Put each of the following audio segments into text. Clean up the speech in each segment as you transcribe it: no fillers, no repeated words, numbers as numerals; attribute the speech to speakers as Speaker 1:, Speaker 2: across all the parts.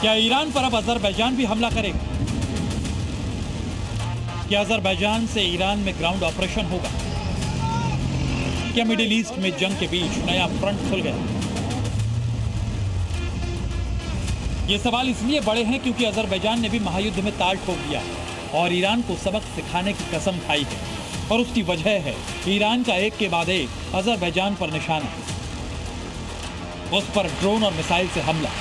Speaker 1: क्या ईरान पर अब अजरबैजान भी हमला करेगा? क्या अजरबैजान से ईरान में ग्राउंड ऑपरेशन होगा? क्या मिडिल ईस्ट में जंग के बीच नया फ्रंट खुल गया? ये सवाल इसलिए बड़े हैं क्योंकि अजरबैजान ने भी महायुद्ध में ताल ठोक दिया और ईरान को सबक सिखाने की कसम खाई है। और उसकी वजह है ईरान का एक के बाद एक अजरबैजान पर निशाना, उस पर ड्रोन और मिसाइल से हमला।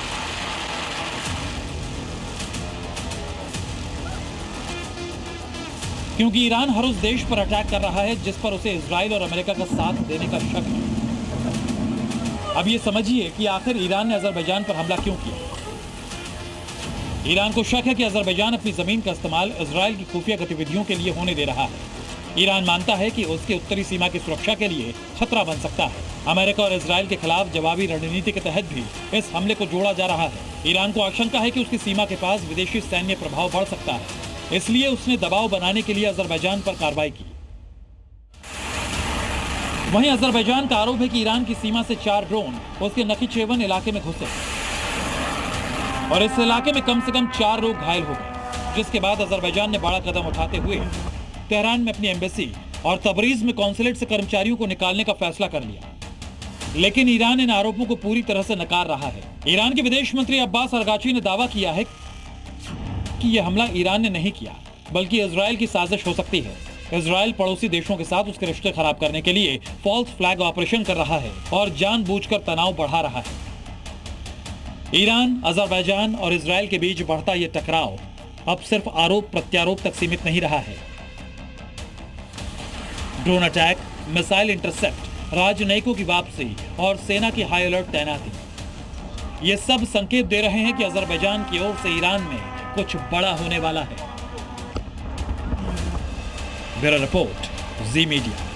Speaker 1: क्योंकि ईरान हर उस देश पर अटैक कर रहा है जिस पर उसे इजराइल और अमेरिका का साथ देने का शक है। अब ये समझिए कि आखिर ईरान ने अजरबैजान पर हमला क्यों किया। ईरान को शक है कि अजरबैजान अपनी जमीन का इस्तेमाल इजराइल की खुफिया गतिविधियों के लिए होने दे रहा है। ईरान मानता है कि उसके उत्तरी सीमा की सुरक्षा के लिए खतरा बन सकता है। अमेरिका और इजराइल के खिलाफ जवाबी रणनीति के तहत भी इस हमले को जोड़ा जा रहा है। ईरान को आशंका है कि उसकी सीमा के पास विदेशी सैन्य प्रभाव बढ़ सकता है, इसलिए उसने दबाव बनाने के लिए अजरबैजान पर कार्रवाई की। वहीं अजरबैजान का आरोप है कि ईरान की सीमा से 4 ड्रोन उसके नखीचेवन इलाके में घुसे और इस इलाके में कम से कम 4 लोग घायल हो गए, जिसके बाद अजरबैजान ने बड़ा कदम उठाते हुए तेहरान में अपनी एम्बेसी और तबरीज में कॉन्सुलेट से कर्मचारियों को निकालने का फैसला कर लिया। लेकिन ईरान इन आरोपों को पूरी तरह से नकार रहा है। ईरान के विदेश मंत्री अब्बास अरगाची ने दावा किया है कि यह हमला ईरान ने नहीं किया, बल्कि इजराइल की साजिश हो सकती है। इजराइल पड़ोसी देशों के साथ उसके रिश्ते खराब करने के लिए फॉल्स फ्लैग ऑपरेशन कर रहा है और जानबूझकर तनाव बढ़ा रहा है। ईरान, अजरबैजान और इजराइल के बीच बढ़ता यह टकराव अब सिर्फ आरोप प्रत्यारोप तक सीमित नहीं रहा है। ड्रोन अटैक, मिसाइल इंटरसेप्ट, राजनयिकों की वापसी और सेना की हाई अलर्ट तैनाती, ये सब संकेत दे रहे हैं कि अजरबैजान की ओर से ईरान में कुछ बड़ा होने वाला है। ब्यूरो रिपोर्ट, जी मीडिया।